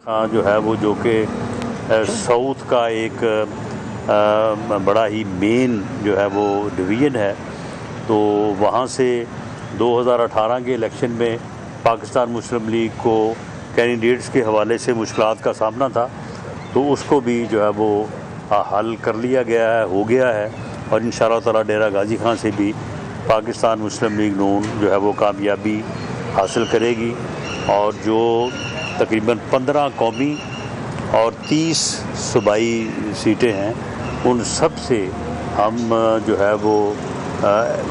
ہاں جو ہے وہ جو کہ ساؤتھ کا ایک بڑا ہی مین جو ہے وہ ڈویژن ہے، تو وہاں سے 2018 کے الیکشن میں پاکستان مسلم لیگ کو کینڈیڈیٹس کے حوالے سے مشکلات کا سامنا تھا، تو اس کو بھی جو ہے وہ حل کر لیا گیا ہے، ہو گیا ہے، اور انشاءاللہ تعالی ڈیرہ غازی خان سے بھی پاکستان مسلم لیگ نون جو ہے وہ کامیابی حاصل کرے گی، اور جو تقریباً 15 قومی اور 30 صوبائی سیٹیں ہیں ان سب سے ہم جو ہے وہ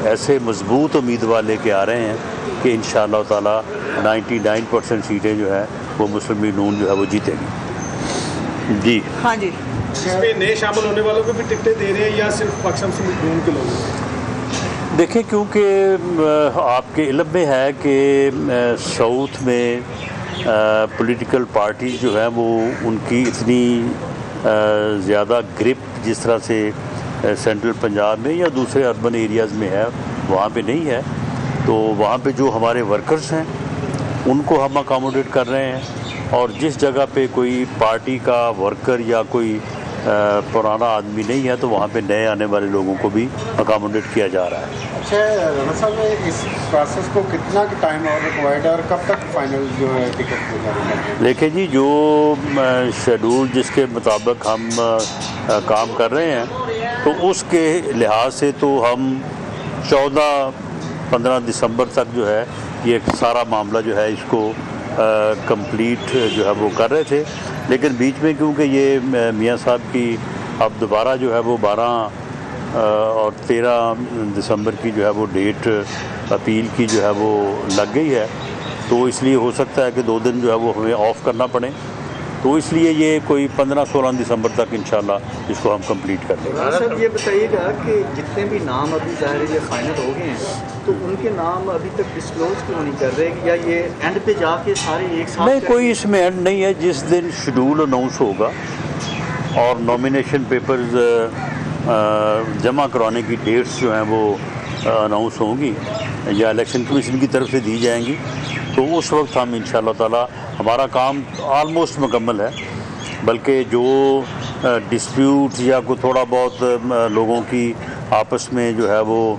ایسے مضبوط امیدوار لے کے آ رہے ہیں کہ انشاءاللہ تعالی 99% سیٹیں جو ہے وہ مسلم لیگ نون جو ہے وہ جیتے گی۔ جی ہاں جی، اس میں نئے شامل ہونے والوں کو بھی ٹکٹیں دے رہے ہیں یا صرف پاکستان مسلم لیگ نون کے لوگ؟ دیکھیں، کیونکہ آپ کے علم میں ہے کہ ساؤتھ میں پولیٹیکل پارٹیز جو ہیں وہ ان کی اتنی زیادہ گرپ جس طرح سے سینٹرل پنجاب میں یا دوسرے اربن ایریاز میں ہے وہاں پہ نہیں ہے، تو وہاں پہ جو ہمارے ورکرز ہیں ان کو ہم اکاموڈیٹ کر رہے ہیں، اور جس جگہ پہ کوئی پارٹی کا ورکر یا کوئی پرانا آدمی نہیں ہے تو وہاں پہ نئے آنے والے لوگوں کو بھی اکاموڈیٹ کیا جا رہا ہے۔ اچھا رانا صاحب، اس پروسیس کو کتنا ٹائم اور ریکوائرڈ ہے اور کب تک فائنل جو ہے ٹکٹ جاری؟ دیکھیں جی، جو شیڈول جس کے مطابق ہم کام کر رہے ہیں تو اس کے لحاظ سے تو ہم 14-15 دسمبر تک جو ہے یہ سارا معاملہ جو ہے اس کو کمپلیٹ جو ہے وہ کر رہے تھے، لیکن بیچ میں کیونکہ یہ میاں صاحب کی اب دوبارہ جو ہے وہ 12 اور 13 دسمبر کی جو ہے وہ ڈیٹ اپیل کی جو ہے وہ لگ گئی ہے، تو اس لیے ہو سکتا ہے کہ 2 دن جو ہے وہ ہمیں آف کرنا پڑے، تو اس لیے یہ کوئی 15-16 دسمبر تک انشاءاللہ اس کو ہم کمپلیٹ کر لیں گے۔ سر یہ بتائیے گا کہ جتنے بھی نام ابھی ظاہر یہ فائنل ہو گئے ہیں تو ان کے نام ابھی تک ڈسکلوز کیوں نہیں کر رہے، یا یہ اینڈ پہ جا کے سارے ایک ساتھ؟ نہیں، کوئی اس میں اینڈ نہیں ہے، جس دن شیڈول اناؤنس ہوگا اور نامینیشن پیپرز جمع کروانے کی ڈیٹس جو ہیں وہ اناؤنس ہوں گی یا الیکشن کمیشن کی طرف سے دی جائیں گی، تو اس وقت ہم انشاءاللہ تعالی ہمارا کام آلموسٹ مکمل ہے، بلکہ جو ڈسپیوٹ یا کوئی تھوڑا بہت لوگوں کی آپس میں جو ہے وہ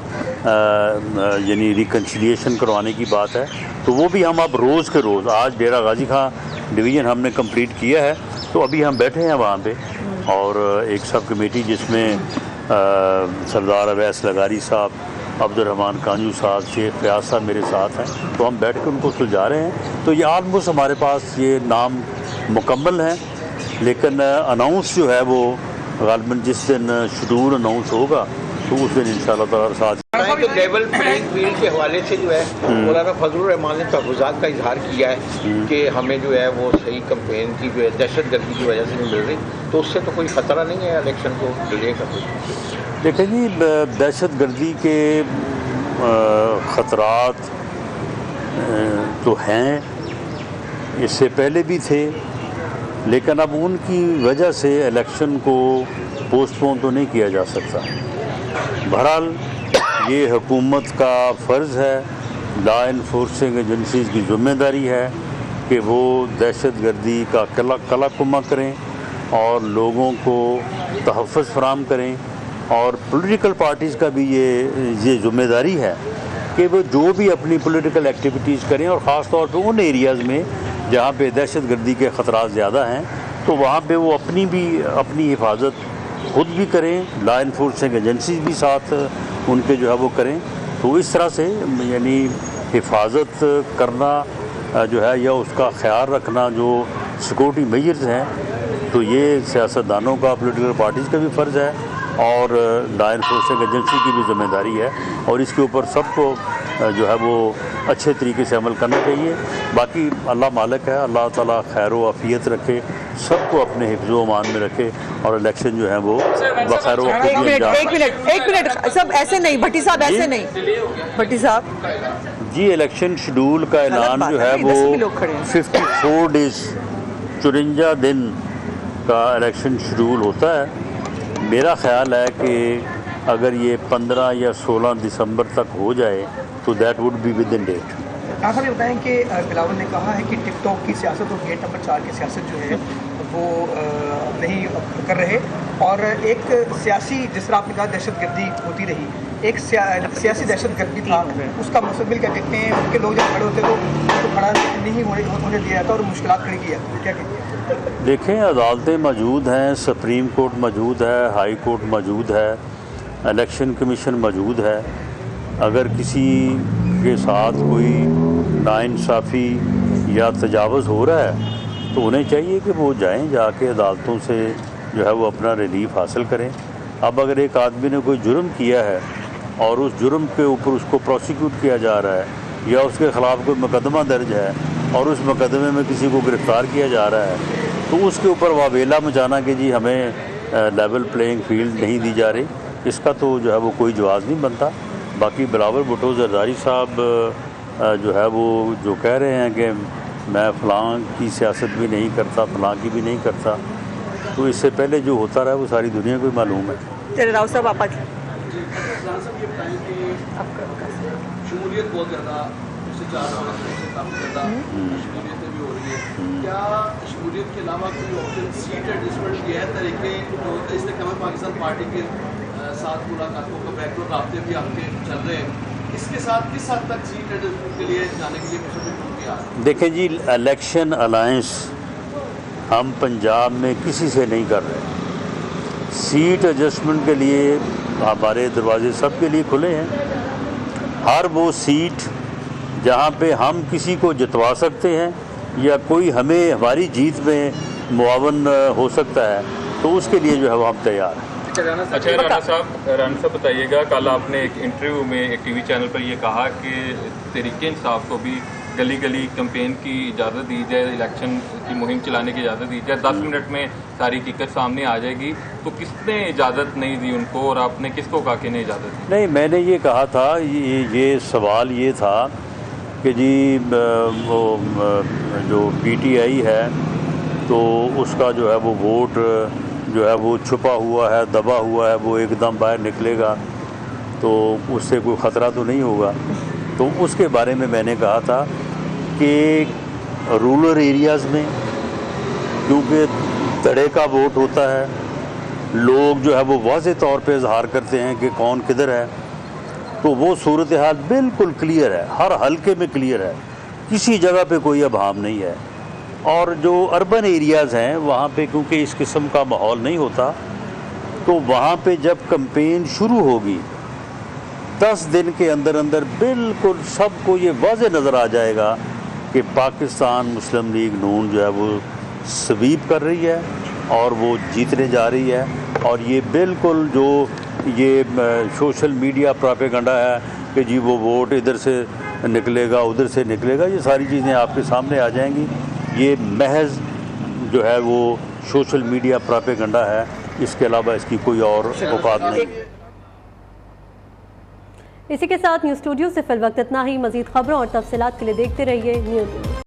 یعنی ریکنسیلیشن کروانے کی بات ہے، تو وہ بھی ہم اب روز کے روز، آج ڈیرہ غازی خان ڈویژن ہم نے کمپلیٹ کیا ہے، تو ابھی ہم بیٹھے ہیں وہاں پہ، اور ایک سب کمیٹی جس میں سردار اویس لغاری صاحب، عبد الرحمن کانجو صاحب، شیخ فیاض صاحب میرے ساتھ ہیں، تو ہم بیٹھ کے ان کو سلجھا رہے ہیں، تو یہ آلموسٹ ہمارے پاس یہ نام مکمل ہیں، لیکن اناؤنس جو ہے وہ غالباً جس دن شیڈول اناؤنس ہوگا تو اس دن انشاءاللہ تعالی ساتھ کہ لیول پلینگ فیلڈ کے حوالے سے جو ہے مولانا فضل الرحمان نے تحفظات کا اظہار کیا ہے کہ ہمیں جو ہے وہ صحیح کمپین کی جو ہے دہشت گردی کی وجہ سے نہیں مل رہی، تو اس سے تو کوئی خطرہ نہیں ہے الیکشن کو ڈیلے کا؟ دیکھیں جی، دہشت گردی کے خطرات تو ہیں، اس سے پہلے بھی تھے، لیکن اب ان کی وجہ سے الیکشن کو پوسٹ پون تو نہیں کیا جا سکتا۔ بہرحال یہ حکومت کا فرض ہے، لا انفورسنگ ایجنسیز کی ذمہ داری ہے کہ وہ دہشت گردی کا قلع کما کریں اور لوگوں کو تحفظ فراہم کریں، اور پولیٹیکل پارٹیز کا بھی یہ ذمہ داری ہے کہ وہ جو بھی اپنی پولیٹیکل ایکٹیویٹیز کریں، اور خاص طور پہ ان ایریاز میں جہاں پہ دہشت گردی کے خطرات زیادہ ہیں، تو وہاں پہ وہ اپنی حفاظت خود بھی کریں، لا انفورسنگ ایجنسیز بھی ساتھ ان کے جو ہے وہ کریں، تو اس طرح سے یعنی حفاظت کرنا جو ہے یا اس کا خیال رکھنا جو سیکورٹی میجرز ہیں، تو یہ سیاستدانوں کا، پولیٹیکل پارٹیز کا بھی فرض ہے، اور لا انفورسنگ ایجنسی کی بھی ذمہ داری ہے، اور اس کے اوپر سب کو جو ہے وہ اچھے طریقے سے عمل کرنا چاہیے۔ باقی اللہ مالک ہے، اللہ تعالیٰ خیر و عافیت رکھے، سب کو اپنے حفظ و امان میں رکھے، اور الیکشن جو ہے وہ بخیر و ایک منٹ سب ایسے نہیں، بھٹی صاحب ایسے نہیں، بھٹی صاحب جی، الیکشن شیڈول کا اعلان جو ہے وہ 54 ڈیز 54 دن کا الیکشن شیڈول ہوتا ہے۔ میرا خیال ہے کہ اگر یہ 15 یا 16 دسمبر تک ہو جائے تو that would be within date. آپ ہمیں بتائیں کہ بلاول نے کہا ہے کہ ٹک ٹاک کی سیاست اور گیٹ نمبر 4 کی سیاست جو ہے وہ نہیں کر رہے، اور ایک سیاسی، جس طرح آپ نے کہا دہشت گردی ہوتی رہی، ایک سیاسی دہشت گردی تھا، اس کا مستقبل کیا دیکھتے ہیں؟ ان کے لوگ جب کھڑے ہوتے تو کھڑا نہیں ہونے دیا جاتا اور مشکلات کھڑی کی جاتی، کیا کہتے ہیں؟ دیکھیں، عدالتیں موجود ہیں، سپریم کورٹ موجود ہے، ہائی کورٹ موجود ہے، الیکشن کمیشن موجود ہے. اگر کسی کے ساتھ کوئی ناانصافی یا تجاوز ہو رہا ہے تو انہیں چاہیے کہ وہ جائیں، جا کے عدالتوں سے جو ہے وہ اپنا ریلیف حاصل کریں. اب اگر ایک آدمی نے کوئی جرم کیا ہے اور اس جرم کے اوپر اس کو پروسیکیوٹ کیا جا رہا ہے یا اس کے خلاف کوئی مقدمہ درج ہے اور اس مقدمے میں کسی کو گرفتار کیا جا رہا ہے تو اس کے اوپر واویلا مچانا کہ جی ہمیں لیول پلینگ فیلڈ نہیں دی جا رہی، اس کا تو جو ہے وہ کوئی جواز نہیں بنتا. باقی بلاول بھٹو زرداری صاحب جو ہے وہ جو کہہ رہے ہیں کہ میں فلاں کی سیاست بھی نہیں کرتا، فلاں کی بھی نہیں کرتا، تو اس سے پہلے جو ہوتا رہا وہ ساری دنیا کو معلوم ہے. چلے راؤ صاحب آپ شمولیت بہت زیادہ اس سے 4 سے کافی زیادہ شمولیتیں بھی ہو رہی ہیں. کیا شمولیت کے علاوہ کوئی آپشن سیٹ ایڈجسٹمنٹ یہ ہے طریقے جو ہوتے ہیں استحکام پاکستان پارٹی کے ساتھ ملاقاتوں کا بیک ڈور رابطے بھی آپ کے چل رہے ہیں، اس کے ساتھ کس حد تک سیٹ ایڈجسٹمنٹ کے لیے جانے کے لیے مسلم کیا؟ دیکھیں جی، الیکشن الائنس ہم پنجاب میں کسی سے نہیں کر رہے. سیٹ ایڈجسٹمنٹ کے لیے ہمارے دروازے سب کے لیے کھلے ہیں. ہر وہ سیٹ جہاں پہ ہم کسی کو جتوا سکتے ہیں یا کوئی ہمیں ہماری جیت میں معاون ہو سکتا ہے تو اس کے لیے جو ہے وہ ہم تیار ہیں. اچھا رانا صاحب بتائیے گا، کل آپ نے ایک انٹرویو میں ایک ٹی وی چینل پر یہ کہا کہ تحریک انصاف کو بھی گلی گلی کمپین کی اجازت دی جائے، الیکشن کی مہم چلانے کی اجازت دی جائے، 10 منٹ میں ساری حقیقت سامنے آ جائے گی، تو کس نے اجازت نہیں دی ان کو اور آپ نے کس کو کہا کہ نہیں اجازت دی؟ نہیں، میں نے یہ کہا تھا، یہ سوال یہ تھا کہ جی وہ جو پی ٹی آئی ہے تو اس کا جو ہے وہ ووٹ جو ہے وہ چھپا ہوا ہے، دبا ہوا ہے، وہ ایک دم باہر نکلے گا تو اس سے کوئی خطرہ تو نہیں ہوگا. تو اس کے بارے میں نے کہا تھا کہ رورل ایریاز میں کیونکہ دڑے کا ووٹ ہوتا ہے، لوگ جو ہے وہ واضح طور پہ اظہار کرتے ہیں کہ کون کدھر ہے، تو وہ صورتحال بالکل کلیئر ہے، ہر حلقے میں کلیئر ہے، کسی جگہ پہ کوئی ابہام نہیں ہے. اور جو اربن ایریاز ہیں وہاں پہ کیونکہ اس قسم کا ماحول نہیں ہوتا تو وہاں پہ جب کمپین شروع ہوگی 10 دن کے اندر اندر بالکل سب کو یہ واضح نظر آ جائے گا کہ پاکستان مسلم لیگ نون جو ہے وہ سویپ کر رہی ہے اور وہ جیتنے جا رہی ہے. اور یہ بالکل جو یہ سوشل میڈیا پراپیگنڈا ہے کہ جی وہ ووٹ ادھر سے نکلے گا ادھر سے نکلے گا، یہ ساری چیزیں آپ کے سامنے آ جائیں گی. یہ محض جو ہے وہ سوشل میڈیا پراپیگنڈا ہے، اس کے علاوہ اس کی کوئی اور اوقات نہیں. اسی کے ساتھ نیوز اسٹوڈیو سے فی الوقت اتنا ہی. مزید خبروں اور تفصیلات کے لیے دیکھتے رہیے نیوز.